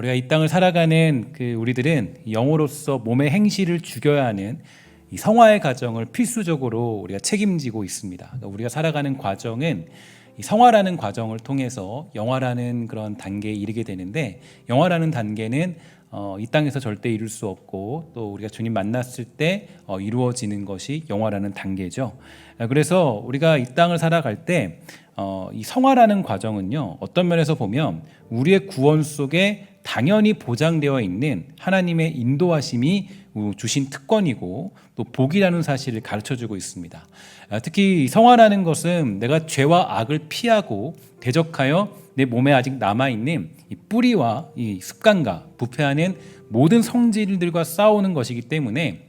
우리가 이 땅을 살아가는 우리들은 영으로서 몸의 행실을 죽여야 하는 이 성화의 과정을 필수적으로 우리가 책임지고 있습니다. 그러니까 우리가 살아가는 과정은 이 성화라는 과정을 통해서 영화라는 그런 단계에 이르게 되는데, 영화라는 단계는 이 땅에서 절대 이룰 수 없고 또 우리가 주님 만났을 때 이루어지는 것이 영화라는 단계죠. 그래서 우리가 이 땅을 살아갈 때 이 성화라는 과정은요, 어떤 면에서 보면 우리의 구원 속에 당연히 보장되어 있는 하나님의 인도하심이 주신 특권이고 또 복이라는 사실을 가르쳐주고 있습니다. 특히 성화라는 것은 내가 죄와 악을 피하고 대적하여 내 몸에 아직 남아있는 이 뿌리와 이 습관과 부패하는 모든 성질들과 싸우는 것이기 때문에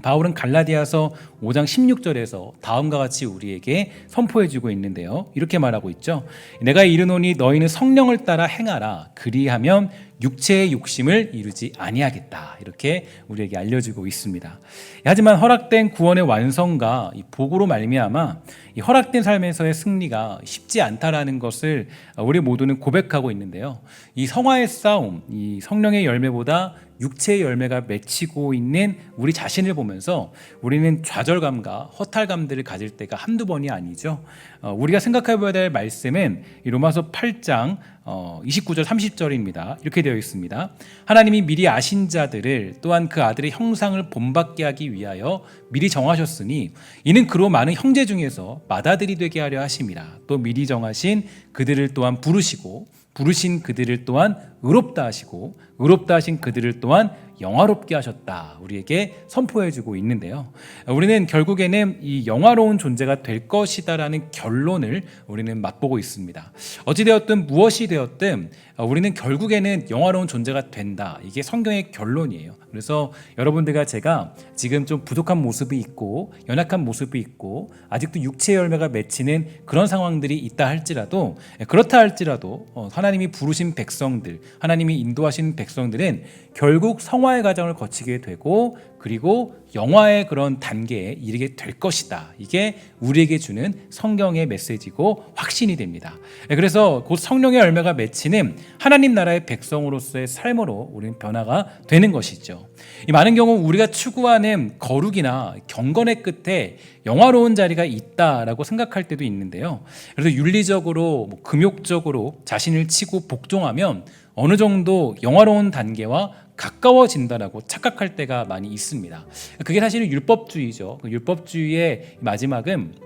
바울은 갈라디아서 5장 16절에서 다음과 같이 우리에게 선포해주고 있는데요, 이렇게 말하고 있죠. 내가 이르노니 너희는 성령을 따라 행하라. 그리하면 육체의 욕심을 이루지 아니하겠다. 이렇게 우리에게 알려주고 있습니다. 하지만 허락된 구원의 완성과 이 복으로 말미암아 이 허락된 삶에서의 승리가 쉽지 않다라는 것을 우리 모두는 고백하고 있는데요, 이 성화의 싸움, 이 성령의 열매보다 육체의 열매가 맺히고 있는 우리 자신을 보면서 우리는 좌절감과 허탈감들을 가질 때가 한두 번이 아니죠. 우리가 생각해 봐야 될 말씀은 이 로마서 8장 29절 30절입니다. 이렇게 되어 있습니다. 하나님이 미리 아신 자들을 또한 그 아들의 형상을 본받게 하기 위하여 미리 정하셨으니 이는 그로 많은 형제 중에서 맏아들이 되게 하려 하심이라. 또 미리 정하신 그들을 또한 부르시고 부르신 그들을 또한 의롭다 하시고 의롭다 하신 그들을 또한 영화롭게 하셨다. 우리에게 선포해주고 있는데요, 우리는 결국에는 이 영화로운 존재가 될 것이다라는 결론을 우리는 맛보고 있습니다. 어찌되었든 무엇이 되었든 우리는 결국에는 영화로운 존재가 된다. 이게 성경의 결론이에요. 그래서 여러분들과 제가 지금 좀 부족한 모습이 있고 연약한 모습이 있고 아직도 육체의 열매가 맺히는 그런 상황들이 있다 할지라도, 그렇다 할지라도 하나님이 부르신 백성들, 하나님이 인도하신 백성들은 결국 성화의 과정을 거치게 되고 그리고 영화의 그런 단계에 이르게 될 것이다. 이게 우리에게 주는 성경의 메시지고 확신이 됩니다. 그래서 곧 성령의 열매가 맺히는 하나님 나라의 백성으로서의 삶으로 우리는 변화가 되는 것이죠. 이 많은 경우 우리가 추구하는 거룩이나 경건의 끝에 영화로운 자리가 있다라고 생각할 때도 있는데요, 그래서 윤리적으로 금욕적으로 자신을 치고 복종하면 어느 정도 영화로운 단계와 가까워진다라고 착각할 때가 많이 있습니다. 그게 사실은 율법주의죠. 율법주의의 마지막은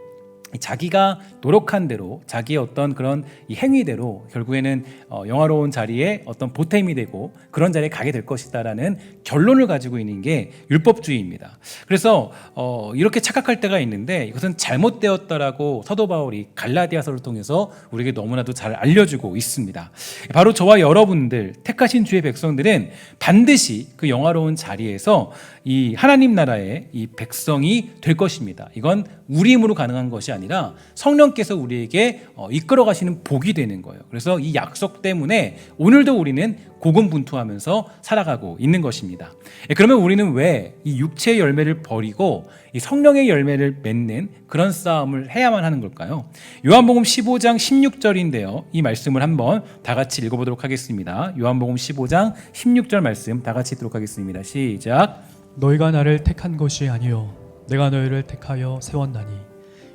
자기가 노력한 대로 자기의 어떤 그런 이 행위대로 결국에는 영화로운 자리에 어떤 보탬이 되고 그런 자리에 가게 될 것이다라는 결론을 가지고 있는 게 율법주의입니다. 그래서 이렇게 착각할 때가 있는데 이것은 잘못되었다라고 사도 바울이 갈라디아서를 통해서 우리에게 너무나도 잘 알려주고 있습니다. 바로 저와 여러분들 택하신 주의 백성들은 반드시 그 영화로운 자리에서 이 하나님 나라의 이 백성이 될 것입니다. 이건 우리 힘으로 가능한 것이 아니라 성령께서 우리에게 이끌어 가시는 복이 되는 거예요. 그래서 이 약속 때문에 오늘도 우리는 고군분투하면서 살아가고 있는 것입니다. 그러면 우리는 왜 이 육체의 열매를 버리고 이 성령의 열매를 맺는 그런 싸움을 해야만 하는 걸까요? 요한복음 15장 16절인데요. 이 말씀을 한번 다 같이 읽어보도록 하겠습니다. 요한복음 15장 16절 말씀 다 같이 읽도록 하겠습니다. 시작. 너희가 나를 택한 것이 아니요 내가 너희를 택하여 세웠나니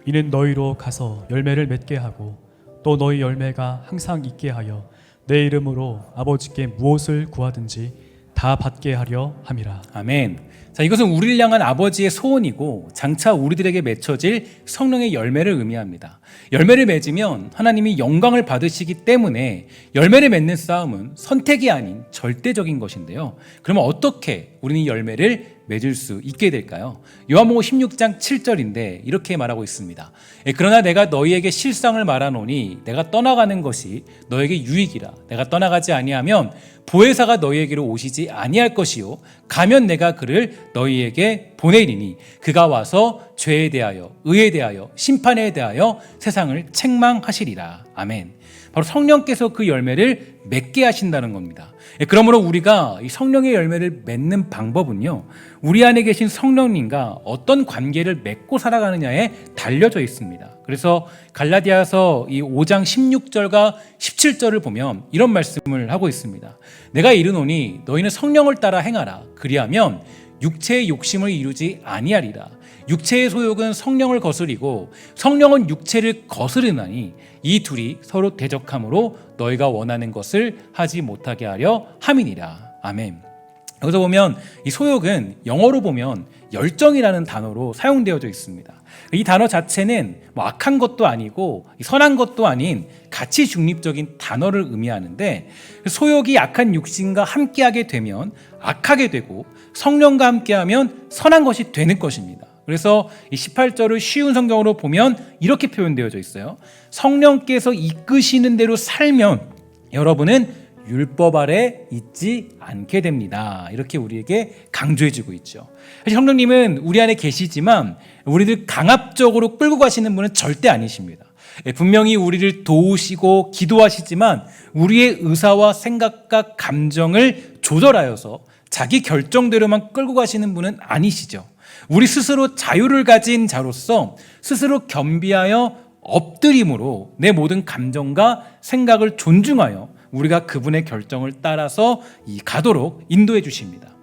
이는 너희로 가서 열매를 맺게 하고 또 너희 열매가 항상 있게 하여 내 이름으로 아버지께 무엇을 구하든지 다 받게 하려 함이라. 아멘. 자, 이것은 우리를 향한 아버지의 소원이고 장차 우리들에게 맺혀질 성령의 열매를 의미합니다. 열매를 맺으면 하나님이 영광을 받으시기 때문에 열매를 맺는 싸움은 선택이 아닌 절대적인 것인데요, 그러면 어떻게 우리는 이 열매를 맺을 수 있게 될까요? 요한복음 16장 7절인데 이렇게 말하고 있습니다. 그러나 내가 너희에게 실상을 말하노니 내가 떠나가는 것이 너에게 유익이라. 내가 떠나가지 아니하면 보혜사가 너희에게로 오시지 아니할 것이요 가면 내가 그를 너희에게 보내리니 그가 와서 죄에 대하여 의에 대하여 심판에 대하여 세상을 책망하시리라. 아멘. 바로 성령께서 그 열매를 맺게 하신다는 겁니다. 그러므로 우리가 이 성령의 열매를 맺는 방법은요, 우리 안에 계신 성령님과 어떤 관계를 맺고 살아가느냐에 달려져 있습니다. 그래서 갈라디아서 이 5장 16절과 17절을 보면 이런 말씀을 하고 있습니다. 내가 이르노니 너희는 성령을 따라 행하라. 그리하면 육체의 욕심을 이루지 아니하리라. 육체의 소욕은 성령을 거스리고 성령은 육체를 거스르나니 이 둘이 서로 대적함으로 너희가 원하는 것을 하지 못하게 하려 함이니라. 아멘. 여기서 보면 이 소욕은 영어로 보면 열정이라는 단어로 사용되어져 있습니다. 이 단어 자체는 뭐 악한 것도 아니고 선한 것도 아닌 가치 중립적인 단어를 의미하는데, 소욕이 악한 육신과 함께하게 되면 악하게 되고 성령과 함께하면 선한 것이 되는 것입니다. 그래서 이 18절을 쉬운 성경으로 보면 이렇게 표현되어져 있어요. 성령께서 이끄시는 대로 살면 여러분은 율법 아래 있지 않게 됩니다. 이렇게 우리에게 강조해주고 있죠. 사실 성령님은 우리 안에 계시지만 우리를 강압적으로 끌고 가시는 분은 절대 아니십니다. 분명히 우리를 도우시고 기도하시지만 우리의 의사와 생각과 감정을 조절하여서 자기 결정대로만 끌고 가시는 분은 아니시죠. 우리 스스로 자유를 가진 자로서 스스로 겸비하여 엎드림으로 내 모든 감정과 생각을 존중하여 우리가 그분의 결정을 따라서 가도록 인도해 주십니다.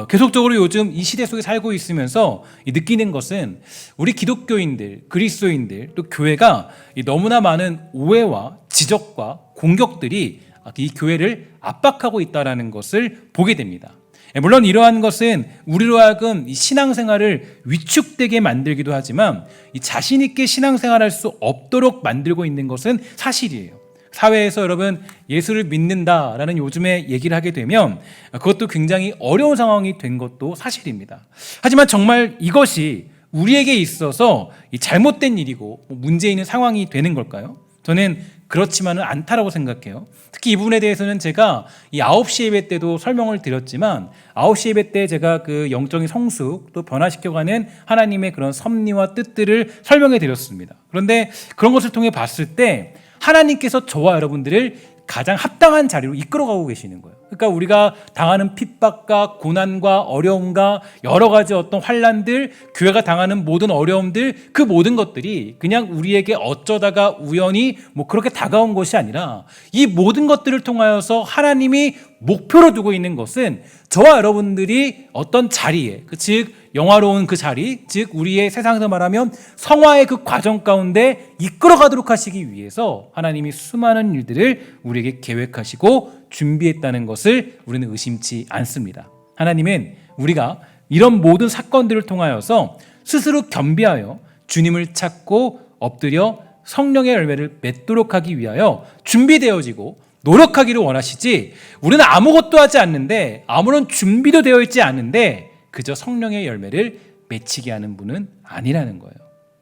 계속적으로 요즘 이 시대 속에 살고 있으면서 느끼는 것은 우리 기독교인들, 그리스도인들, 또 교회가 너무나 많은 오해와 지적과 공격들이 이 교회를 압박하고 있다는 것을 보게 됩니다. 물론 이러한 것은 우리로 하여금 이 신앙생활을 위축되게 만들기도 하지만 이 자신 있게 신앙생활할 수 없도록 만들고 있는 것은 사실이에요. 사회에서 여러분 예수를 믿는다라는 요즘에 얘기를 하게 되면 그것도 굉장히 어려운 상황이 된 것도 사실입니다. 하지만 정말 이것이 우리에게 있어서 잘못된 일이고 문제 있는 상황이 되는 걸까요? 저는 그렇지만은 않다라고 생각해요. 특히 이 부분에 대해서는 제가 이 9시 예배 때도 설명을 드렸지만 9시 예배 때 제가 그 영적인 성숙 또 변화시켜가는 하나님의 그런 섭리와 뜻들을 설명해 드렸습니다. 그런데 그런 것을 통해 봤을 때 하나님께서 저와 여러분들을 가장 합당한 자리로 이끌어가고 계시는 거예요. 그러니까 우리가 당하는 핍박과 고난과 어려움과 여러 가지 어떤 환난들, 교회가 당하는 모든 어려움들, 그 모든 것들이 그냥 우리에게 어쩌다가 우연히 그렇게 다가온 것이 아니라 이 모든 것들을 통하여서 하나님이 목표로 두고 있는 것은 저와 여러분들이 어떤 자리에, 즉 영화로운 그 자리, 즉 우리의 세상에서 말하면 성화의 그 과정 가운데 이끌어가도록 하시기 위해서 하나님이 수많은 일들을 우리에게 계획하시고 준비했다는 것을 우리는 의심치 않습니다. 하나님은 우리가 이런 모든 사건들을 통하여서 스스로 겸비하여 주님을 찾고 엎드려 성령의 열매를 맺도록 하기 위하여 준비되어지고 노력하기를 원하시지, 우리는 아무것도 하지 않는데 아무런 준비도 되어 있지 않은데 그저 성령의 열매를 맺히게 하는 분은 아니라는 거예요.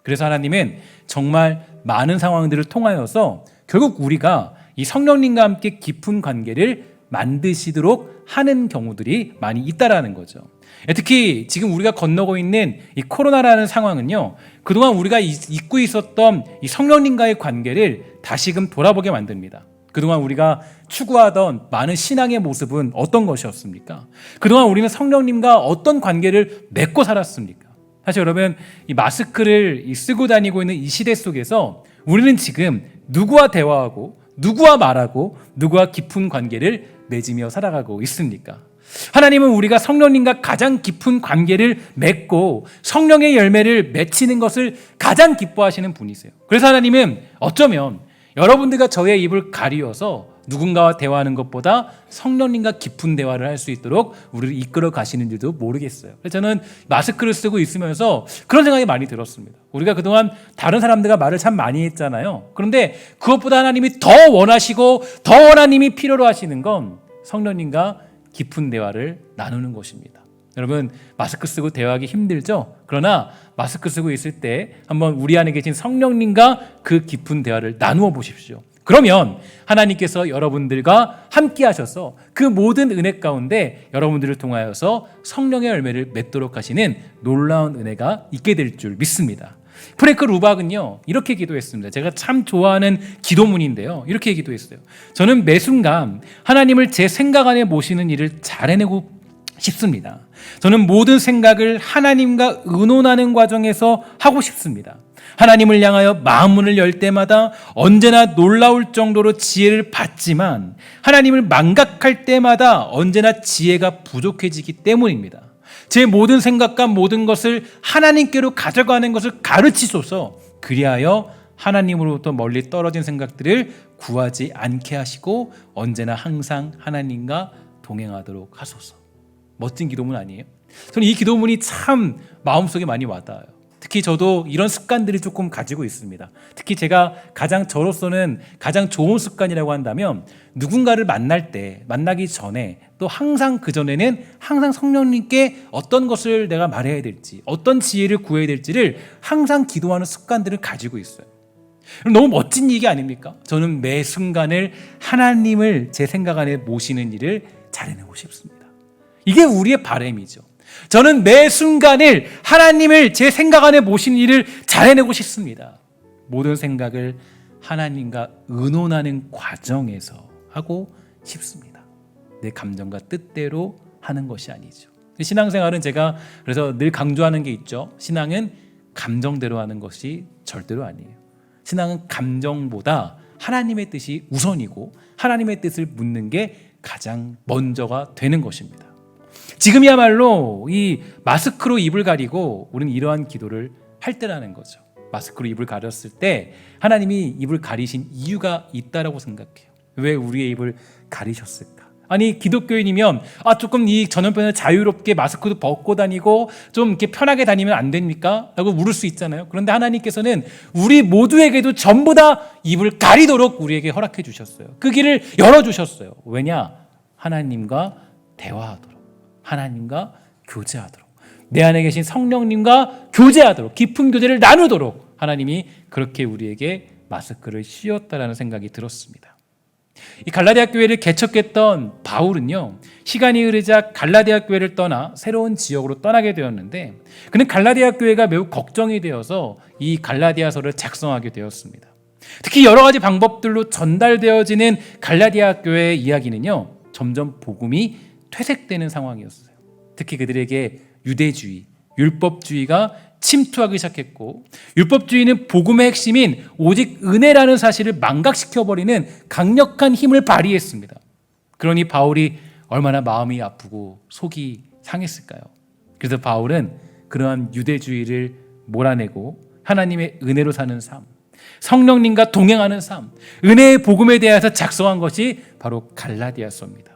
그래서 하나님은 정말 많은 상황들을 통하여서 결국 우리가 이 성령님과 함께 깊은 관계를 만드시도록 하는 경우들이 많이 있다라는 거죠. 특히 지금 우리가 건너고 있는 이 코로나라는 상황은요, 그동안 우리가 잊고 있었던 이 성령님과의 관계를 다시금 돌아보게 만듭니다. 그동안 우리가 추구하던 많은 신앙의 모습은 어떤 것이었습니까? 그동안 우리는 성령님과 어떤 관계를 맺고 살았습니까? 사실 여러분, 이 마스크를 쓰고 다니고 있는 이 시대 속에서 우리는 지금 누구와 대화하고 누구와 말하고 누구와 깊은 관계를 맺으며 살아가고 있습니까? 하나님은 우리가 성령님과 가장 깊은 관계를 맺고 성령의 열매를 맺히는 것을 가장 기뻐하시는 분이세요. 그래서 하나님은 어쩌면 여러분들과 저의 입을 가리어서 누군가와 대화하는 것보다 성령님과 깊은 대화를 할 수 있도록 우리를 이끌어 가시는지도 모르겠어요. 그래서 저는 마스크를 쓰고 있으면서 그런 생각이 많이 들었습니다. 우리가 그동안 다른 사람들과 말을 참 많이 했잖아요. 그런데 그것보다 하나님이 더 원하시고 더 하나님이 필요로 하시는 건 성령님과 깊은 대화를 나누는 것입니다. 여러분, 마스크 쓰고 대화하기 힘들죠? 그러나 마스크 쓰고 있을 때 한번 우리 안에 계신 성령님과 그 깊은 대화를 나누어 보십시오. 그러면 하나님께서 여러분들과 함께 하셔서 그 모든 은혜 가운데 여러분들을 통하여서 성령의 열매를 맺도록 하시는 놀라운 은혜가 있게 될 줄 믿습니다. 프랭크 루박은요 이렇게 기도했습니다. 제가 참 좋아하는 기도문인데요. 이렇게 기도했어요. 저는 매 순간 하나님을 제 생각 안에 모시는 일을 잘 해내고 싶습니다. 저는 모든 생각을 하나님과 의논하는 과정에서 하고 싶습니다. 하나님을 향하여 마음문을 열 때마다 언제나 놀라울 정도로 지혜를 받지만 하나님을 망각할 때마다 언제나 지혜가 부족해지기 때문입니다. 제 모든 생각과 모든 것을 하나님께로 가져가는 것을 가르치소서. 그리하여 하나님으로부터 멀리 떨어진 생각들을 구하지 않게 하시고 언제나 항상 하나님과 동행하도록 하소서. 멋진 기도문 아니에요? 저는 이 기도문이 참 마음속에 많이 와닿아요. 특히 저도 이런 습관들이 조금 가지고 있습니다. 특히 제가 저로서는 가장 좋은 습관이라고 한다면 누군가를 만나기 전에 또 항상 그전에는 항상 성령님께 어떤 것을 내가 말해야 될지 어떤 지혜를 구해야 될지를 항상 기도하는 습관들을 가지고 있어요. 너무 멋진 얘기 아닙니까? 저는 매 순간을 하나님을 제 생각 안에 모시는 일을 잘 해내고 싶습니다. 이게 우리의 바람이죠. 저는 매 순간을 하나님을 제 생각 안에 모시는 일을 잘 해내고 싶습니다. 모든 생각을 하나님과 의논하는 과정에서 하고 싶습니다. 내 감정과 뜻대로 하는 것이 아니죠. 신앙생활은 제가 그래서 늘 강조하는 게 있죠. 신앙은 감정대로 하는 것이 절대로 아니에요. 신앙은 감정보다 하나님의 뜻이 우선이고 하나님의 뜻을 묻는 게 가장 먼저가 되는 것입니다. 지금이야말로 이 마스크로 입을 가리고 우리는 이러한 기도를 할 때라는 거죠. 마스크로 입을 가렸을 때 하나님이 입을 가리신 이유가 있다라고 생각해요. 왜 우리의 입을 가리셨을까? 아니 기독교인이면 조금 이 전염병을 자유롭게 마스크도 벗고 다니고 좀 이렇게 편하게 다니면 안 됩니까? 라고 물을 수 있잖아요. 그런데 하나님께서는 우리 모두에게도 전부 다 입을 가리도록 우리에게 허락해 주셨어요. 그 길을 열어주셨어요. 왜냐? 하나님과 대화하도록, 하나님과 교제하도록, 내 안에 계신 성령님과 교제하도록, 깊은 교제를 나누도록 하나님이 그렇게 우리에게 마스크를 씌웠다라는 생각이 들었습니다. 이 갈라디아 교회를 개척했던 바울은요, 시간이 흐르자 갈라디아 교회를 떠나 새로운 지역으로 떠나게 되었는데 그는 갈라디아 교회가 매우 걱정이 되어서 이 갈라디아서를 작성하게 되었습니다. 특히 여러 가지 방법들로 전달되어지는 갈라디아 교회의 이야기는요, 점점 복음이 퇴색되는 상황이었어요. 특히 그들에게 유대주의, 율법주의가 침투하기 시작했고, 율법주의는 복음의 핵심인 오직 은혜라는 사실을 망각시켜버리는 강력한 힘을 발휘했습니다. 그러니 바울이 얼마나 마음이 아프고 속이 상했을까요? 그래서 바울은 그러한 유대주의를 몰아내고 하나님의 은혜로 사는 삶, 성령님과 동행하는 삶, 은혜의 복음에 대해서 작성한 것이 바로 갈라디아서입니다.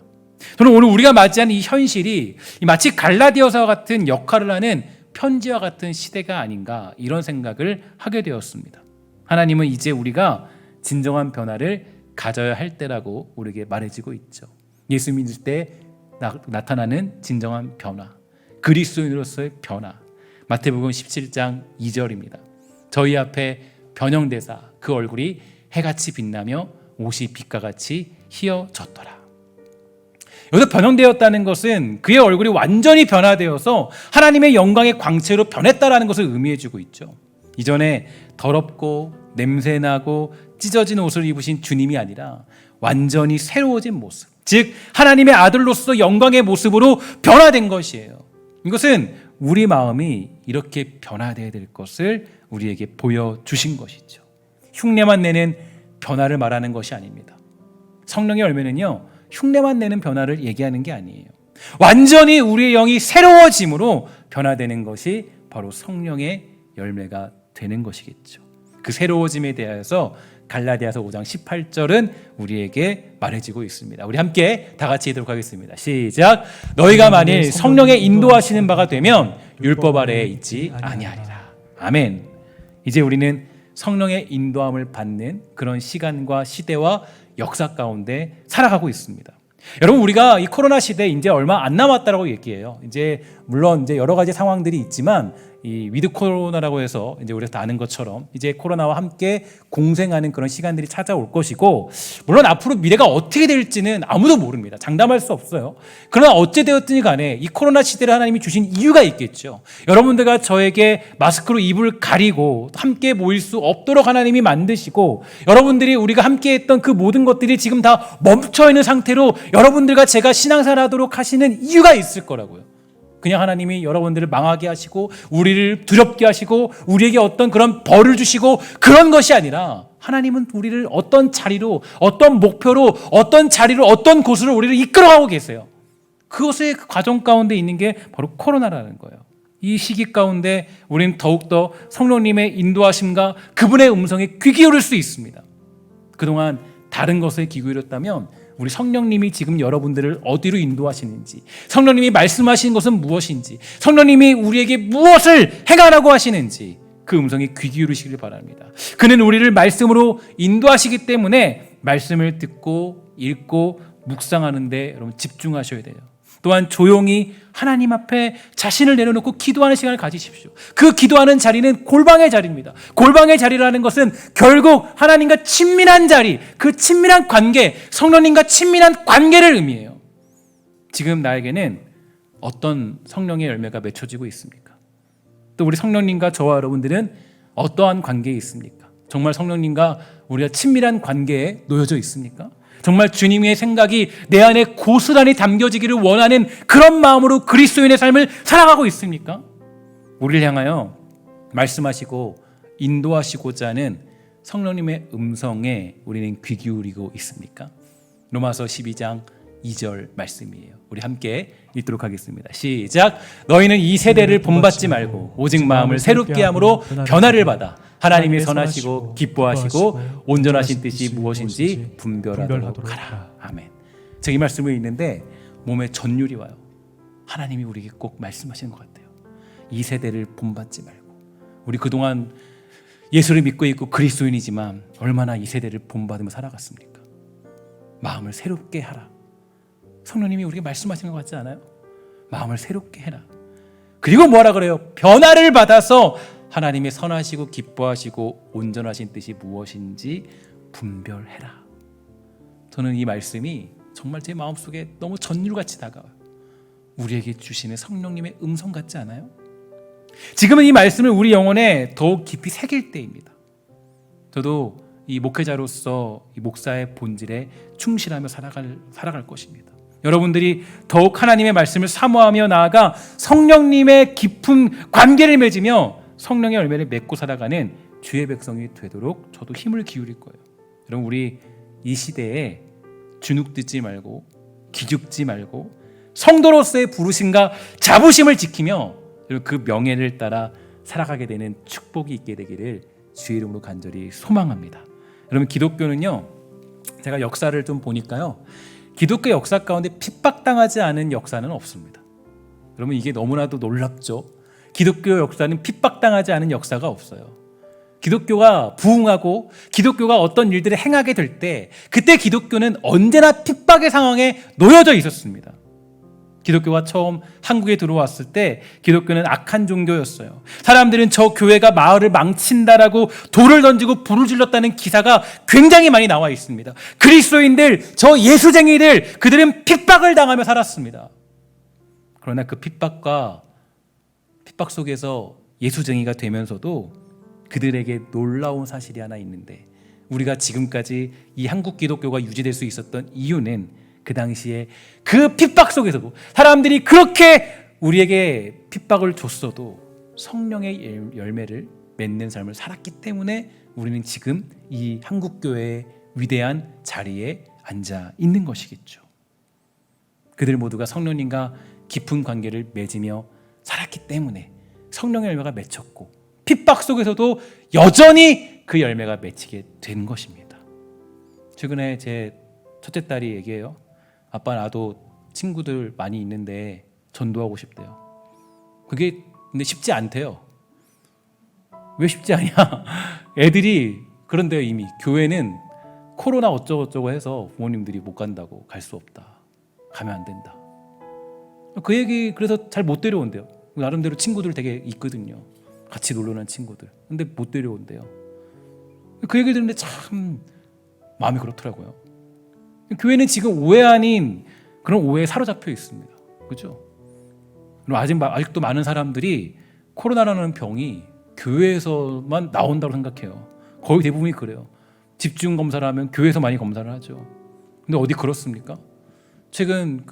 저는 오늘 우리가 맞이하는 이 현실이 마치 갈라디아서와 같은 역할을 하는 편지와 같은 시대가 아닌가, 이런 생각을 하게 되었습니다. 하나님은 이제 우리가 진정한 변화를 가져야 할 때라고 우리에게 말해지고 있죠. 예수 믿을 때 나타나는 진정한 변화, 그리스도인으로서의 변화. 마태복음 17장 2절입니다. 저희 앞에 변형되사 그 얼굴이 해같이 빛나며 옷이 빛과 같이 희어졌더라. 여기서 변형되었다는 것은 그의 얼굴이 완전히 변화되어서 하나님의 영광의 광채로 변했다라는 것을 의미해주고 있죠. 이전에 더럽고 냄새나고 찢어진 옷을 입으신 주님이 아니라 완전히 새로워진 모습, 즉 하나님의 아들로서 영광의 모습으로 변화된 것이에요. 이것은 우리 마음이 이렇게 변화되어야 될 것을 우리에게 보여주신 것이죠. 흉내만 내는 변화를 말하는 것이 아닙니다. 성령의 열매는요, 흉내만 내는 변화를 얘기하는 게 아니에요. 완전히 우리의 영이 새로워짐으로 변화되는 것이 바로 성령의 열매가 되는 것이겠죠. 그 새로워짐에 대해서 갈라디아서 5장 18절은 우리에게 말해지고 있습니다. 우리 함께 다 같이 읽도록 하겠습니다. 시작. 너희가 만일 성령의 인도하시는 바가 되면 율법 아래에 있지 아니하리라. 아멘. 이제 우리는 성령의 인도함을 받는 그런 시간과 시대와 역사 가운데 살아가고 있습니다. 여러분, 우리가 이 코로나 시대에 이제 얼마 안 남았다라고 얘기해요. 이제 물론 이제 여러 가지 상황들이 있지만 이 위드 코로나라고 해서 이제 우리가 다 아는 것처럼 이제 코로나와 함께 공생하는 그런 시간들이 찾아올 것이고, 물론 앞으로 미래가 어떻게 될지는 아무도 모릅니다. 장담할 수 없어요. 그러나 어찌 되었든지 간에 이 코로나 시대를 하나님이 주신 이유가 있겠죠. 여러분들과 저에게 마스크로 입을 가리고 함께 모일 수 없도록 하나님이 만드시고, 여러분들이 우리가 함께 했던 그 모든 것들이 지금 다 멈춰 있는 상태로 여러분들과 제가 신앙생활 하도록 하시는 이유가 있을 거라고요. 그냥 하나님이 여러분들을 망하게 하시고 우리를 두렵게 하시고 우리에게 어떤 그런 벌을 주시고 그런 것이 아니라, 하나님은 우리를 어떤 자리로, 어떤 목표로, 어떤 자리로, 어떤 곳으로 우리를 이끌어가고 계세요. 그것의 그 과정 가운데 있는 게 바로 코로나라는 거예요. 이 시기 가운데 우리는 더욱더 성령님의 인도하심과 그분의 음성에 귀 기울일 수 있습니다. 그동안 다른 것에 귀 기울였다면 우리 성령님이 지금 여러분들을 어디로 인도하시는지, 성령님이 말씀하시는 것은 무엇인지, 성령님이 우리에게 무엇을 행하라고 하시는지 그 음성에 귀 기울이시길 바랍니다. 그는 우리를 말씀으로 인도하시기 때문에 말씀을 듣고 읽고 묵상하는 데 여러분 집중하셔야 돼요. 또한 조용히 하나님 앞에 자신을 내려놓고 기도하는 시간을 가지십시오. 그 기도하는 자리는 골방의 자리입니다. 골방의 자리라는 것은 결국 하나님과 친밀한 자리, 그 친밀한 관계, 성령님과 친밀한 관계를 의미해요. 지금 나에게는 어떤 성령의 열매가 맺혀지고 있습니까? 또 우리 성령님과 저와 여러분들은 어떠한 관계에 있습니까? 정말 성령님과 우리가 친밀한 관계에 놓여져 있습니까? 정말 주님의 생각이 내 안에 고스란히 담겨지기를 원하는 그런 마음으로 그리스도인의 삶을 살아가고 있습니까? 우리를 향하여 말씀하시고 인도하시고자 하는 성령님의 음성에 우리는 귀 기울이고 있습니까? 로마서 12장 2절 말씀이에요. 우리 함께 읽도록 하겠습니다. 시작. 너희는 이 세대를 본받지 말고 오직 마음을 새롭게 함으로 변화를 받아 하나님이 선하시고 기뻐하시고 온전하신 뜻이 무엇인지 분별하도록 하라. 아멘. 제가 이 말씀을 읽는데 몸에 전율이 와요. 하나님이 우리에게 꼭 말씀하시는 것 같아요. 이 세대를 본받지 말고, 우리 그동안 예수를 믿고 있고 그리스도인이지만 얼마나 이 세대를 본받으며 살아갔습니까? 마음을 새롭게 하라. 성령님이 우리에게 말씀하시는 것 같지 않아요? 마음을 새롭게 해라. 그리고 뭐라 그래요? 변화를 받아서 하나님의 선하시고 기뻐하시고 온전하신 뜻이 무엇인지 분별해라. 저는 이 말씀이 정말 제 마음속에 너무 전율같이 다가와요. 우리에게 주시는 성령님의 음성 같지 않아요? 지금은 이 말씀을 우리 영혼에 더욱 깊이 새길 때입니다. 저도 이 목회자로서 이 목사의 본질에 충실하며 살아갈 것입니다. 여러분들이 더욱 하나님의 말씀을 사모하며 나아가 성령님의 깊은 관계를 맺으며 성령의 열매를 맺고 살아가는 주의 백성이 되도록 저도 힘을 기울일 거예요. 여러분, 우리 이 시대에 주눅 듣지 말고 기죽지 말고 성도로서의 부르심과 자부심을 지키며 그 명예를 따라 살아가게 되는 축복이 있게 되기를 주의 이름으로 간절히 소망합니다. 여러분, 기독교는요, 제가 역사를 좀 보니까요, 기독교 역사 가운데 핍박당하지 않은 역사는 없습니다. 여러분, 이게 너무나도 놀랍죠. 기독교 역사는 핍박당하지 않은 역사가 없어요. 기독교가 부흥하고 기독교가 어떤 일들을 행하게 될 때 그때 기독교는 언제나 핍박의 상황에 놓여져 있었습니다. 기독교가 처음 한국에 들어왔을 때 기독교는 악한 종교였어요. 사람들은 저 교회가 마을을 망친다라고 돌을 던지고 불을 질렀다는 기사가 굉장히 많이 나와 있습니다. 그리스도인들, 저 예수쟁이들, 그들은 핍박을 당하며 살았습니다. 그러나 그 핍박 속에서 예수쟁이가 되면서도 그들에게 놀라운 사실이 하나 있는데, 우리가 지금까지 이 한국 기독교가 유지될 수 있었던 이유는 그 당시에 그 핍박 속에서도 사람들이 그렇게 우리에게 핍박을 줬어도 성령의 열매를 맺는 삶을 살았기 때문에 우리는 지금 이 한국교회의 위대한 자리에 앉아 있는 것이겠죠. 그들 모두가 성령님과 깊은 관계를 맺으며 살았기 때문에 성령의 열매가 맺혔고 핍박 속에서도 여전히 그 열매가 맺히게 된 것입니다. 최근에 제 첫째 딸이 얘기해요. 아빠, 나도 친구들 많이 있는데 전도하고 싶대요. 그게 근데 쉽지 않대요. 왜 쉽지 않냐? 애들이 그런데요. 이미 교회는 코로나 어쩌고저쩌고 해서 부모님들이 못 간다고, 갈 수 없다, 가면 안 된다. 그 얘기 그래서 잘 못 데려온대요. 나름대로 친구들 되게 있거든요. 같이 놀러 간 친구들. 근데 못 데려온대요. 그 얘기를 듣는데 참 마음이 그렇더라고요. 교회는 지금 오해 아닌 그런 오해에 사로잡혀 있습니다. 그렇죠? 아직도 많은 사람들이 코로나라는 병이 교회에서만 나온다고 생각해요. 거의 대부분이 그래요. 집중 검사를 하면 교회에서 많이 검사를 하죠. 근데 어디 그렇습니까? 최근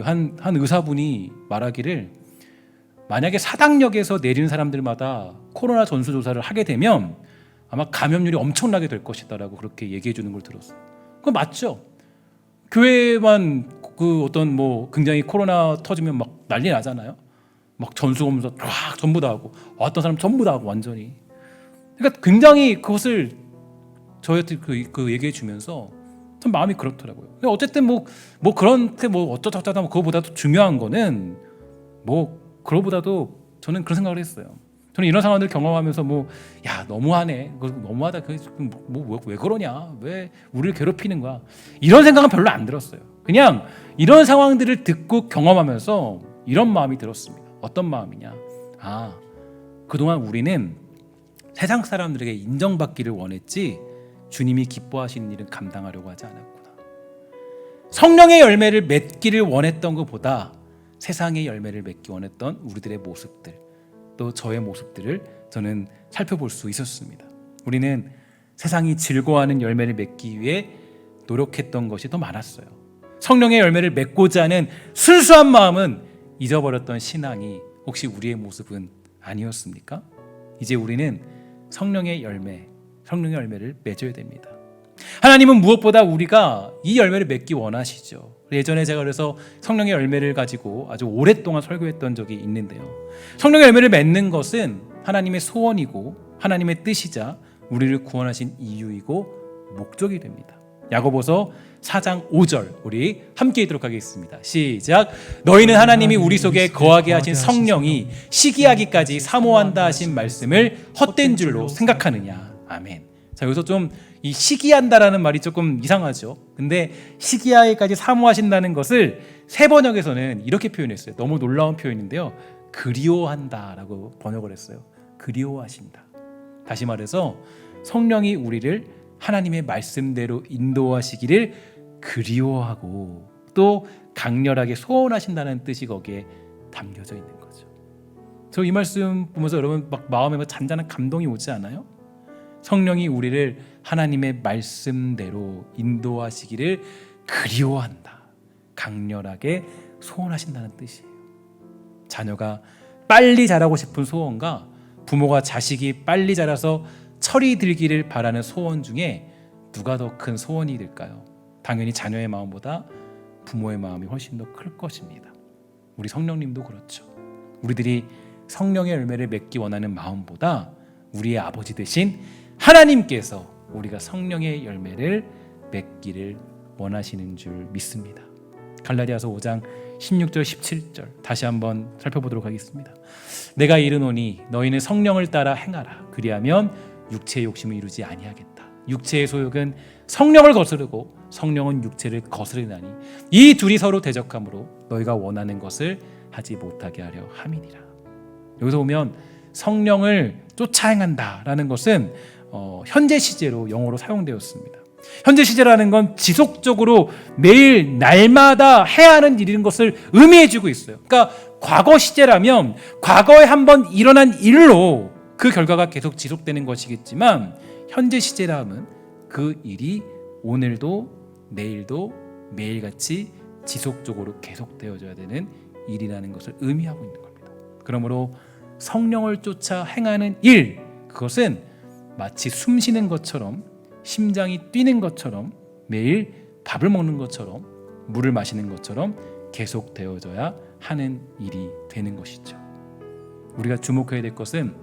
한 의사분이 말하기를 만약에 사당역에서 내리는 사람들마다 코로나 전수조사를 하게 되면 아마 감염률이 엄청나게 될 것이다라고 그렇게 얘기해 주는 걸 들었어요. 그건 맞죠. 교회만 굉장히 코로나 터지면 막 난리 나잖아요. 막 전수검사 전부 다 하고 어떤 사람 전부 다 하고 완전히. 그러니까 굉장히 그것을 저희한테 그 얘기해 주면서 참 마음이 그렇더라고요. 어쨌든 어쩌다 그거보다도 중요한 거는 그거보다도 저는 그런 생각을 했어요. 저는 이런 상황을 경험하면서 너무하네, 너무하다, 왜 그러냐, 왜 우리를 괴롭히는 거야, 이런 생각은 별로 안 들었어요. 그냥 이런 상황들을 듣고 경험하면서 이런 마음이 들었습니다. 어떤 마음이냐? 그동안 우리는 세상 사람들에게 인정받기를 원했지 주님이 기뻐하시는 일은 감당하려고 하지 않았구나. 성령의 열매를 맺기를 원했던 것보다 세상의 열매를 맺기 원했던 우리들의 모습들, 또 저의 모습들을 저는 살펴볼 수 있었습니다. 우리는 세상이 즐거워하는 열매를 맺기 위해 노력했던 것이 더 많았어요. 성령의 열매를 맺고자 하는 순수한 마음은 잊어버렸던 신앙이 혹시 우리의 모습은 아니었습니까? 이제 우리는 성령의 열매를 맺어야 됩니다. 하나님은 무엇보다 우리가 이 열매를 맺기 원하시죠. 예전에 제가 그래서 성령의 열매를 가지고 아주 오랫동안 설교했던 적이 있는데요. 성령의 열매를 맺는 것은 하나님의 소원이고 하나님의 뜻이자 우리를 구원하신 이유이고 목적이 됩니다. 야고보서 4장 5절 우리 함께 읽도록 하겠습니다. 시작. 너희는 하나님이 우리 속에 거하게 하신 성령이 시기하기까지 사모한다 하신 말씀을 헛된 줄로 생각하느냐. 아멘. 자, 여기서 좀 이 시기한다라는 말이 조금 이상하죠. 근데 시기하기까지 사모하신다는 것을 새 번역에서는 이렇게 표현했어요. 너무 놀라운 표현인데요. 그리워한다라고 번역을 했어요. 그리워하신다. 다시 말해서 성령이 우리를 하나님의 말씀대로 인도하시기를 그리워하고 또 강렬하게 소원하신다는 뜻이 거기에 담겨져 있는 거죠. 저 이 말씀 보면서 여러분 마음에 잔잔한 감동이 오지 않아요? 성령이 우리를 하나님의 말씀대로 인도하시기를 그리워한다. 강렬하게 소원하신다는 뜻이에요. 자녀가 빨리 자라고 싶은 소원과 부모가 자식이 빨리 자라서 철이 들기를 바라는 소원 중에 누가 더 큰 소원이 될까요? 당연히 자녀의 마음보다 부모의 마음이 훨씬 더 클 것입니다. 우리 성령님도 그렇죠. 우리들이 성령의 열매를 맺기 원하는 마음보다 우리의 아버지 되신 하나님께서 우리가 성령의 열매를 맺기를 원하시는 줄 믿습니다. 갈라디아서 5장 16절 17절 다시 한번 살펴보도록 하겠습니다. 내가 이르노니 너희는 성령을 따라 행하라. 그리하면 육체의 욕심을 이루지 아니하겠다. 육체의 소욕은 성령을 거스르고 성령은 육체를 거스르나니 이 둘이 서로 대적하므로 너희가 원하는 것을 하지 못하게 하려 함이니라. 여기서 보면 성령을 쫓아 행한다라는 것은 현재 시제로 영어로 사용되었습니다. 현재 시제라는 건 지속적으로 매일 날마다 해야 하는 일인 것을 의미해주고 있어요. 그러니까 과거 시제라면 과거에 한번 일어난 일로 그 결과가 계속 지속되는 것이겠지만 현재 시제라면 그 일이 오늘도 내일도 매일같이 지속적으로 계속되어져야 되는 일이라는 것을 의미하고 있는 겁니다. 그러므로 성령을 쫓아 행하는 일, 그것은 마치 숨 쉬는 것처럼 심장이 뛰는 것처럼 매일 밥을 먹는 것처럼 물을 마시는 것처럼 계속되어져야 하는 일이 되는 것이죠. 우리가 주목해야 될 것은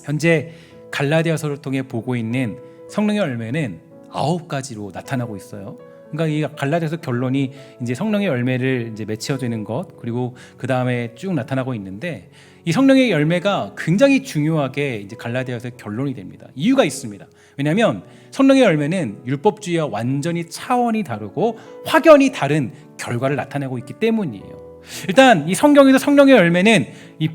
현재 갈라디아서를 통해 보고 있는 성령의 열매는 9가지로 나타나고 있어요. 그러니까 이 갈라디아서 결론이 이제 성령의 열매를 이제 맺혀지는 것, 그리고 그 다음에 쭉 나타나고 있는데 이 성령의 열매가 굉장히 중요하게 이제 갈라디아서의 결론이 됩니다. 이유가 있습니다. 왜냐하면 성령의 열매는 율법주의와 완전히 차원이 다르고 확연히 다른 결과를 나타내고 있기 때문이에요. 일단 이 성경에서 성령의 열매는 이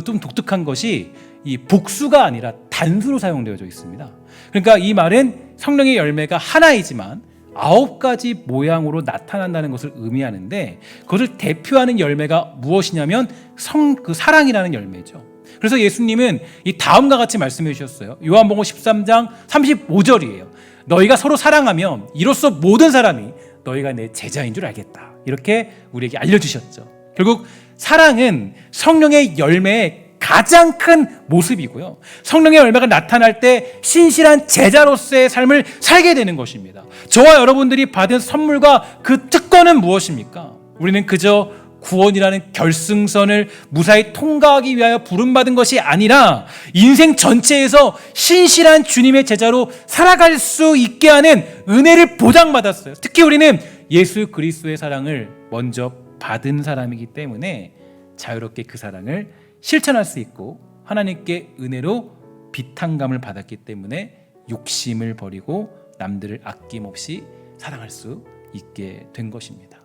좀 독특한 것이 이 복수가 아니라 단수로 사용되어져 있습니다. 그러니까 이 말은 성령의 열매가 하나이지만 9가지 모양으로 나타난다는 것을 의미하는데, 그것을 대표하는 열매가 무엇이냐면 사랑이라는 열매죠. 그래서 예수님은 이 다음과 같이 말씀해 주셨어요. 요한복음 13장 35절이에요. 너희가 서로 사랑하면 이로써 모든 사람이 너희가 내 제자인 줄 알겠다. 이렇게 우리에게 알려주셨죠. 결국 사랑은 성령의 열매의 가장 큰 모습이고요. 성령의 열매가 나타날 때 신실한 제자로서의 삶을 살게 되는 것입니다. 저와 여러분들이 받은 선물과 그 특권은 무엇입니까? 우리는 그저 구원이라는 결승선을 무사히 통과하기 위하여 부름받은 것이 아니라 인생 전체에서 신실한 주님의 제자로 살아갈 수 있게 하는 은혜를 보장받았어요. 특히 우리는 예수 그리스도의 사랑을 먼저 받은 사람이기 때문에 자유롭게 그 사랑을 실천할 수 있고, 하나님께 은혜로 비탄감을 받았기 때문에 욕심을 버리고 남들을 아낌없이 사랑할 수 있게 된 것입니다.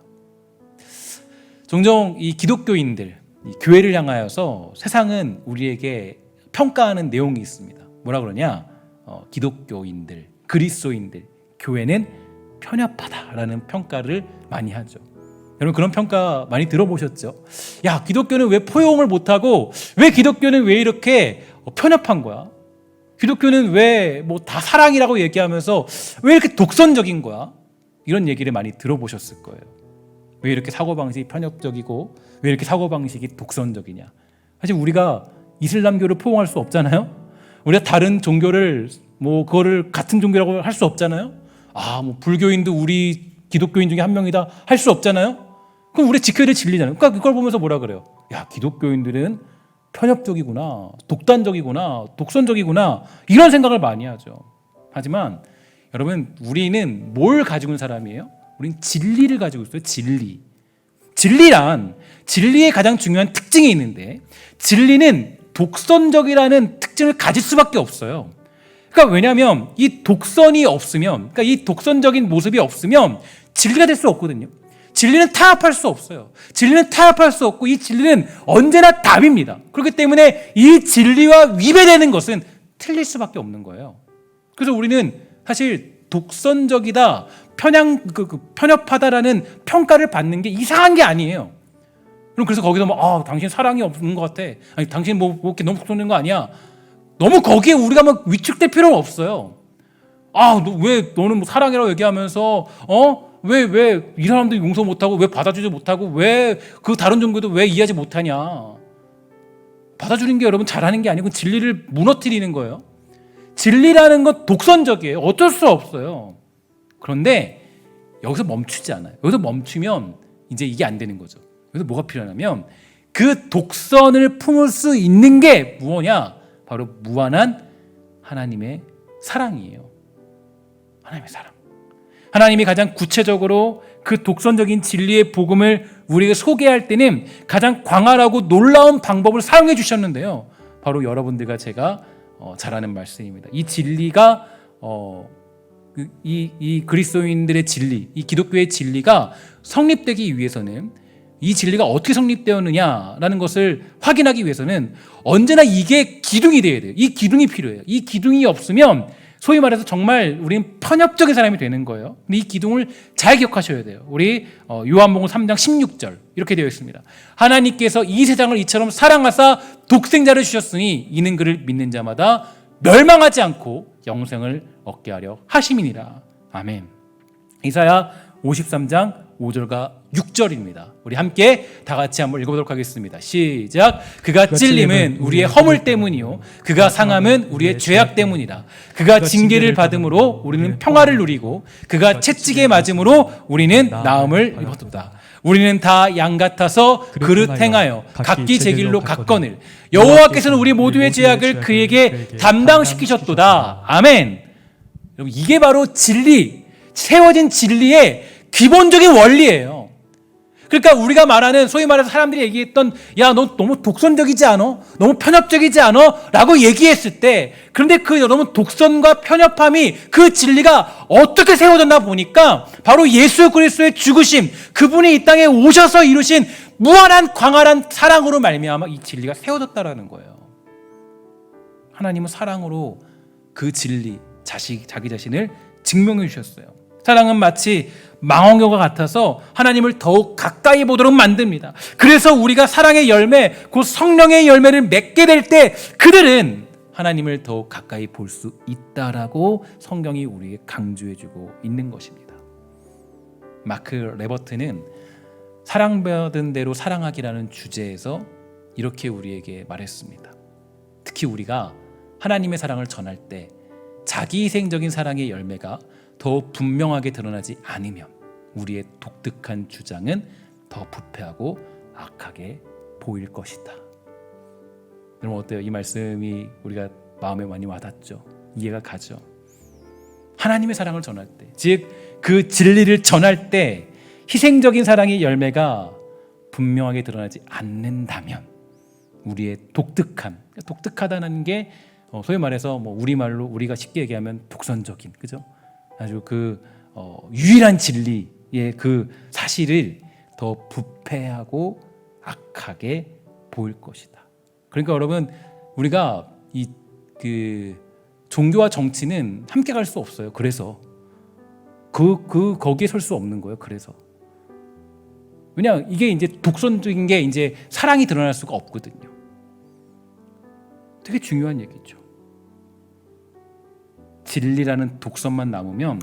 종종 이 기독교인들, 이 교회를 향하여서 세상은 우리에게 평가하는 내용이 있습니다. 뭐라 그러냐? 기독교인들, 그리스도인들, 교회는 편협하다라는 평가를 많이 하죠. 여러분 그런 평가 많이 들어보셨죠? 야, 기독교는 왜 포용을 못하고, 왜 기독교는 왜 이렇게 편협한 거야? 기독교는 왜 뭐 다 사랑이라고 얘기하면서 왜 이렇게 독선적인 거야? 이런 얘기를 많이 들어보셨을 거예요. 왜 이렇게 사고방식이 편협적이고 왜 이렇게 사고방식이 독선적이냐? 사실 우리가 이슬람교를 포용할 수 없잖아요. 우리가 다른 종교를 그거를 같은 종교라고 할 수 없잖아요. 불교인도 우리 기독교인 중에 한 명이다 할 수 없잖아요. 그럼 우리 지켜야 될 진리잖아요. 그러니까 그걸 보면서 뭐라 그래요? 야, 기독교인들은 편협적이구나, 독단적이구나, 독선적이구나, 이런 생각을 많이 하죠. 하지만 여러분, 우리는 뭘 가지고 있는 사람이에요? 우리는 진리를 가지고 있어요. 진리의 가장 중요한 특징이 있는데, 진리는 독선적이라는 특징을 가질 수밖에 없어요. 그러니까 왜냐하면 이 독선이 없으면, 그러니까 이 독선적인 모습이 없으면 진리가 될 수 없거든요. 진리는 타협할 수 없어요. 진리는 타협할 수 없고, 이 진리는 언제나 답입니다. 그렇기 때문에 이 진리와 위배되는 것은 틀릴 수밖에 없는 거예요. 그래서 우리는 사실 독선적이다, 편협하다라는 평가를 받는 게 이상한 게 아니에요. 그래서 거기서 당신 사랑이 없는 것 같아. 아니, 당신 뭐 이렇게 너무 독선적인 거 아니야. 너무 거기에 우리가 막 위축될 필요는 없어요. 왜 너는 사랑이라고 얘기하면서 왜 이 사람들이 용서 못하고, 왜 받아주지 못하고, 왜 그 다른 종교도 왜 이해하지 못하냐? 받아주는 게 여러분 잘하는 게 아니고 진리를 무너뜨리는 거예요. 진리라는 건 독선적이에요. 어쩔 수 없어요. 그런데 여기서 멈추지 않아요. 여기서 멈추면 이제 이게 안 되는 거죠. 여기서 뭐가 필요하냐면 그 독선을 품을 수 있는 게 뭐냐? 바로 무한한 하나님의 사랑이에요. 하나님의 사랑. 하나님이 가장 구체적으로 그 독선적인 진리의 복음을 우리에게 소개할 때는 가장 광활하고 놀라운 방법을 사용해 주셨는데요. 바로 여러분들과 제가 잘 아는 말씀입니다. 이 진리가 이 그리스도인들의 진리, 이 기독교의 진리가 성립되기 위해서는, 이 진리가 어떻게 성립되었느냐라는 것을 확인하기 위해서는 언제나 이게 기둥이 되어야 돼요. 이 기둥이 필요해요. 이 기둥이 없으면 소위 말해서 정말 우리는 편협적인 사람이 되는 거예요. 근데 이 기둥을 잘 기억하셔야 돼요. 우리 요한복음 3장 16절 이렇게 되어 있습니다. 하나님께서 이 세상을 이처럼 사랑하사 독생자를 주셨으니 이는 그를 믿는 자마다 멸망하지 않고 영생을 얻게 하려 하심이니라. 아멘. 이사야 53장 5절과 6절입니다. 우리 함께 다 같이 한번 읽어보도록 하겠습니다. 시작. 그가 찔림은 우리의 허물 때문이요 그가 상함은 우리의 죄악 때문이라. 그가 징계를 받음으로 우리는 평화를 누리고 그가 채찍에 맞음으로 우리는 나음을 입었다. 우리는 다 양 같아서 그릇 행하여 각기 제 길로 갔거늘 여호와께서는 우리 모두의 죄악을 그에게 담당시키셨도다. 아멘. 여러분, 이게 바로 진리, 세워진 진리의 기본적인 원리예요. 그러니까 우리가 말하는, 소위 말해서 사람들이 얘기했던 야, 너 너무 독선적이지 않아? 너무 편협적이지 않아? 라고 얘기했을 때, 그런데 그 여러분 독선과 편협함이, 그 진리가 어떻게 세워졌나 보니까 바로 예수 그리스도의 죽으심, 그분이 이 땅에 오셔서 이루신 무한한 광활한 사랑으로 말미암아 이 진리가 세워졌다라는 거예요. 하나님은 사랑으로 그 진리, 자기 자신을 증명해 주셨어요. 사랑은 마치 망원경과 같아서 하나님을 더욱 가까이 보도록 만듭니다. 그래서 우리가 사랑의 열매, 곧 성령의 열매를 맺게 될 때 그들은 하나님을 더욱 가까이 볼 수 있다라고 성경이 우리에게 강조해주고 있는 것입니다. 마크 레버트는 사랑받은 대로 사랑하기라는 주제에서 이렇게 우리에게 말했습니다. 특히 우리가 하나님의 사랑을 전할 때 자기희생적인 사랑의 열매가 더 분명하게 드러나지 않으면 우리의 독특한 주장은 더 부패하고 악하게 보일 것이다. 여러분 어때요? 이 말씀이 우리가 마음에 많이 와닿죠? 이해가 가죠? 하나님의 사랑을 전할 때, 즉 그 진리를 전할 때 희생적인 사랑의 열매가 분명하게 드러나지 않는다면 우리의 독특하다는 게 소위 말해서 뭐 우리말로 우리가 쉽게 얘기하면 독선적인, 그죠? 아주 그 유일한 진리의 그 사실을 더 부패하고 악하게 보일 것이다. 그러니까 여러분 우리가 그 종교와 정치는 함께 갈 수 없어요. 그래서 거기에 설 수 없는 거예요. 그래서 왜냐 이게 이제 독선적인 게 이제 사랑이 드러날 수가 없거든요. 되게 중요한 얘기죠. 진리라는 독선만 남으면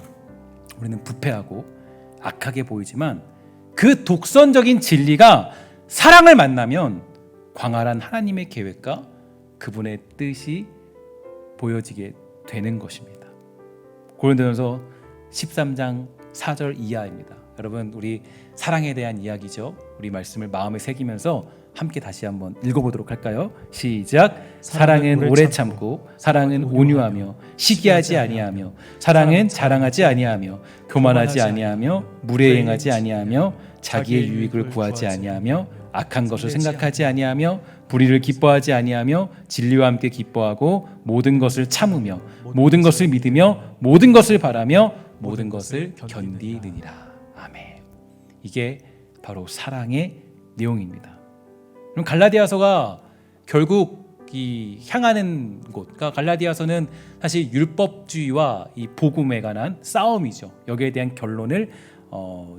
우리는 부패하고 악하게 보이지만 그 독선적인 진리가 사랑을 만나면 광활한 하나님의 계획과 그분의 뜻이 보여지게 되는 것입니다. 고린도전서 13장 4절 이하입니다. 여러분 우리 사랑에 대한 이야기죠. 우리 말씀을 마음에 새기면서 함께 다시 한번 읽어보도록 할까요? 시작. 사랑은 오래 참고 사랑은 온유하며 시기하지 아니하며 사랑은 자랑하지 아니하며 교만하지 아니하며 무례행하지 아니하며 자기의 유익을 구하지 아니하며 악한 것을 생각하지 아니하며 불의를 기뻐하지 아니하며 진리와 함께 기뻐하고 모든 것을 참으며 모든 것을 믿으며 모든 것을 바라며 모든 것을 견디느니라. 아멘. 이게 바로 사랑의 내용입니다. 그럼 갈라디아서가 결국 이 향하는 곳, 그러니까 갈라디아서는 사실 율법주의와 이 복음에 관한 싸움이죠. 여기에 대한 결론을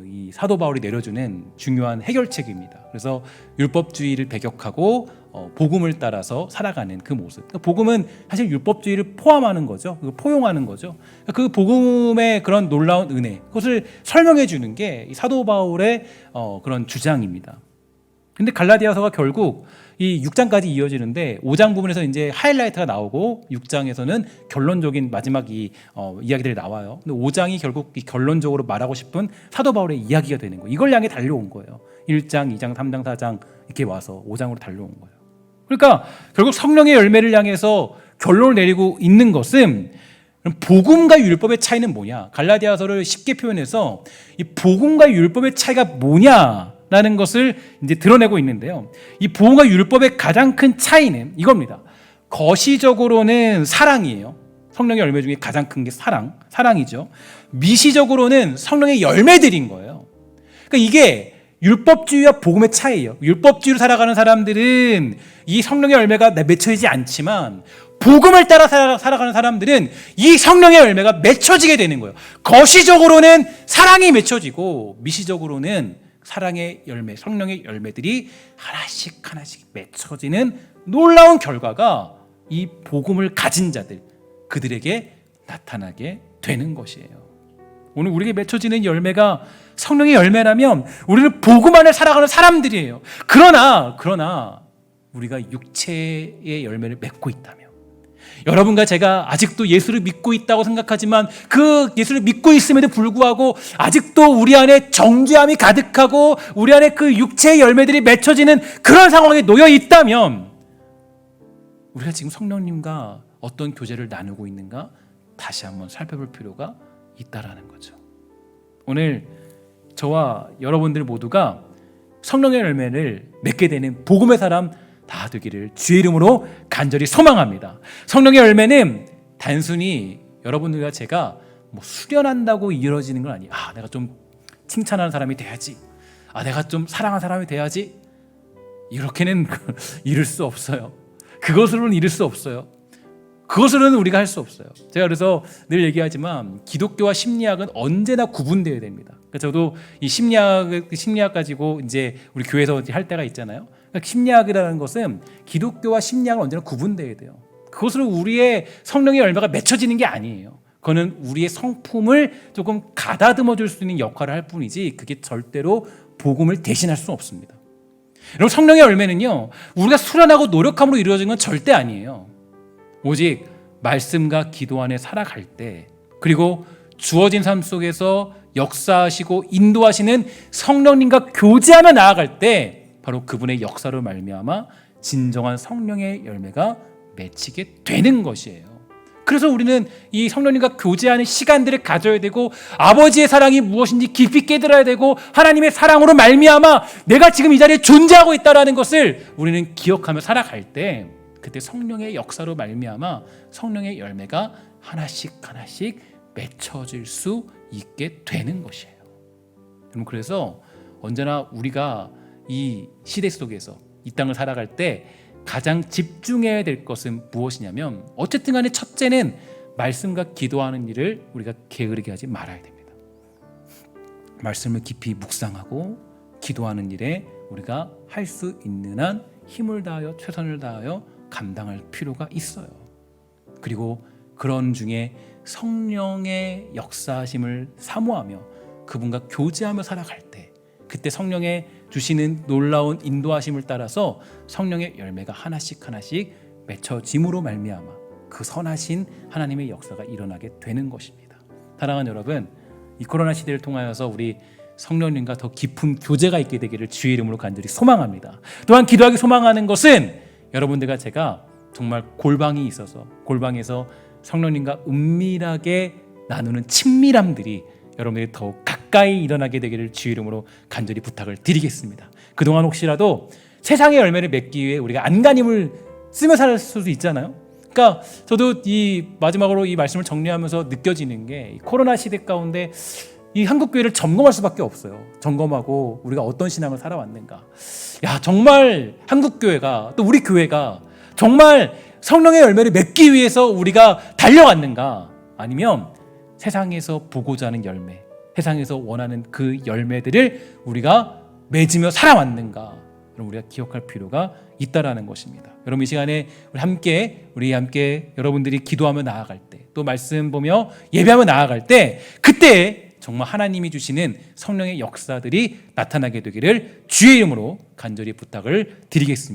이 사도 바울이 내려주는 중요한 해결책입니다. 그래서 율법주의를 배격하고 복음을 따라서 살아가는 그 모습. 그러니까 복음은 사실 율법주의를 포함하는 거죠. 포용하는 거죠. 그 복음의 그런 놀라운 은혜, 그것을 설명해 주는 게 사도 바울의 그런 주장입니다. 근데 갈라디아서가 결국 이 6장까지 이어지는데 5장 부분에서 이제 하이라이트가 나오고 6장에서는 결론적인 마지막 이야기들이 나와요. 근데 5장이 결국 이 결론적으로 말하고 싶은 사도 바울의 이야기가 되는 거예요. 이걸 향해 달려온 거예요. 1장, 2장, 3장, 4장 이렇게 와서 5장으로 달려온 거예요. 그러니까 결국 성령의 열매를 향해서 결론을 내리고 있는 것은 복음과 율법의 차이는 뭐냐? 갈라디아서를 쉽게 표현해서 이 복음과 율법의 차이가 뭐냐라는 것을 이제 드러내고 있는데요. 이 복음과 율법의 가장 큰 차이는 이겁니다. 거시적으로는 사랑이에요. 성령의 열매 중에 가장 큰 게 사랑이죠. 미시적으로는 성령의 열매들인 거예요. 그러니까 이게 율법주의와 복음의 차이예요. 율법주의로 살아가는 사람들은 이 성령의 열매가 맺혀지지 않지만 복음을 따라 살아가는 사람들은 이 성령의 열매가 맺혀지게 되는 거예요. 거시적으로는 사랑이 맺혀지고 미시적으로는 사랑의 열매, 성령의 열매들이 하나씩 맺혀지는 놀라운 결과가 이 복음을 가진 자들, 그들에게 나타나게 되는 것이에요. 오늘 우리에게 맺혀지는 열매가 성령의 열매라면 우리는 복음 안에 살아가는 사람들이에요. 그러나 우리가 육체의 열매를 맺고 있다면, 여러분과 제가 아직도 예수를 믿고 있다고 생각하지만 그 예수를 믿고 있음에도 불구하고 아직도 우리 안에 정죄함이 가득하고 우리 안에 그 육체의 열매들이 맺혀지는 그런 상황에 놓여 있다면 우리가 지금 성령님과 어떤 교제를 나누고 있는가 다시 한번 살펴볼 필요가 있다라는 거죠. 오늘 저와 여러분들 모두가 성령의 열매를 맺게 되는 복음의 사람 다 되기를 주의 이름으로 간절히 소망합니다. 성령의 열매는 단순히 여러분들과 제가 뭐 수련한다고 이루어지는 건 아니에요. 내가 좀 칭찬하는 사람이 돼야지. 내가 좀 사랑하는 사람이 돼야지. 이렇게는 이룰 수 없어요. 그것으로는 이룰 수 없어요. 그것으로는 우리가 할 수 없어요. 제가 그래서 늘 얘기하지만 기독교와 심리학은 언제나 구분되어야 됩니다. 그러니까 저도 이 심리학 가지고 이제 우리 교회에서 할 때가 있잖아요. 그러니까 심리학이라는 것은 기독교와 심리학은 언제나 구분되어야 돼요. 그것으로 우리의 성령의 열매가 맺혀지는 게 아니에요. 그거는 우리의 성품을 조금 가다듬어 줄 수 있는 역할을 할 뿐이지 그게 절대로 복음을 대신할 수는 없습니다. 여러분, 성령의 열매는요, 우리가 수련하고 노력함으로 이루어진 건 절대 아니에요. 오직 말씀과 기도 안에 살아갈 때, 그리고 주어진 삶 속에서 역사하시고 인도하시는 성령님과 교제하며 나아갈 때 바로 그분의 역사로 말미암아 진정한 성령의 열매가 맺히게 되는 것이에요. 그래서 우리는 이 성령님과 교제하는 시간들을 가져야 되고, 아버지의 사랑이 무엇인지 깊이 깨달아야 되고, 하나님의 사랑으로 말미암아 내가 지금 이 자리에 존재하고 있다는 것을 우리는 기억하며 살아갈 때, 그때 성령의 역사로 말미암아 성령의 열매가 하나씩 하나씩 맺혀질 수 있게 되는 것이에요. 여러분, 그래서 언제나 우리가 이 시대 속에서 이 땅을 살아갈 때 가장 집중해야 될 것은 무엇이냐면, 어쨌든 간에 첫째는 말씀과 기도하는 일을 우리가 게으르게 하지 말아야 됩니다. 말씀을 깊이 묵상하고 기도하는 일에 우리가 할 수 있는 한 힘을 다하여 최선을 다하여 감당할 필요가 있어요. 그리고 그런 중에 성령의 역사하심을 사모하며 그분과 교제하며 살아갈 때, 그때 성령의 주시는 놀라운 인도하심을 따라서 성령의 열매가 하나씩 하나씩 맺혀짐으로 말미암아 그 선하신 하나님의 역사가 일어나게 되는 것입니다. 사랑하는 여러분, 이 코로나 시대를 통하여서 우리 성령님과 더 깊은 교제가 있게 되기를 주의 이름으로 간절히 소망합니다. 또한 기도하기 소망하는 것은 여러분들과 제가 정말 골방이 있어서 골방에서 성령님과 은밀하게 나누는 친밀함들이 여러분들이 더욱 가까이 일어나게 되기를 주의 이름으로 간절히 부탁을 드리겠습니다. 그동안 혹시라도 세상의 열매를 맺기 위해 우리가 안간힘을 쓰며 살 수도 있잖아요. 그러니까 저도 이 마지막으로 이 말씀을 정리하면서 느껴지는 게, 코로나 시대 가운데 이 한국교회를 점검할 수밖에 없어요. 점검하고 우리가 어떤 신앙을 살아왔는가. 야, 정말 한국교회가, 또 우리 교회가 정말 성령의 열매를 맺기 위해서 우리가 달려왔는가, 아니면 세상에서 보고자 하는 열매, 세상에서 원하는 그 열매들을 우리가 맺으며 살아왔는가, 우리가 기억할 필요가 있다라는 것입니다. 여러분, 이 시간에 우리 함께 여러분들이 기도하며 나아갈 때, 또 말씀 보며 예배하며 나아갈 때, 그때 정말 하나님이 주시는 성령의 역사들이 나타나게 되기를 주의 이름으로 간절히 부탁을 드리겠습니다.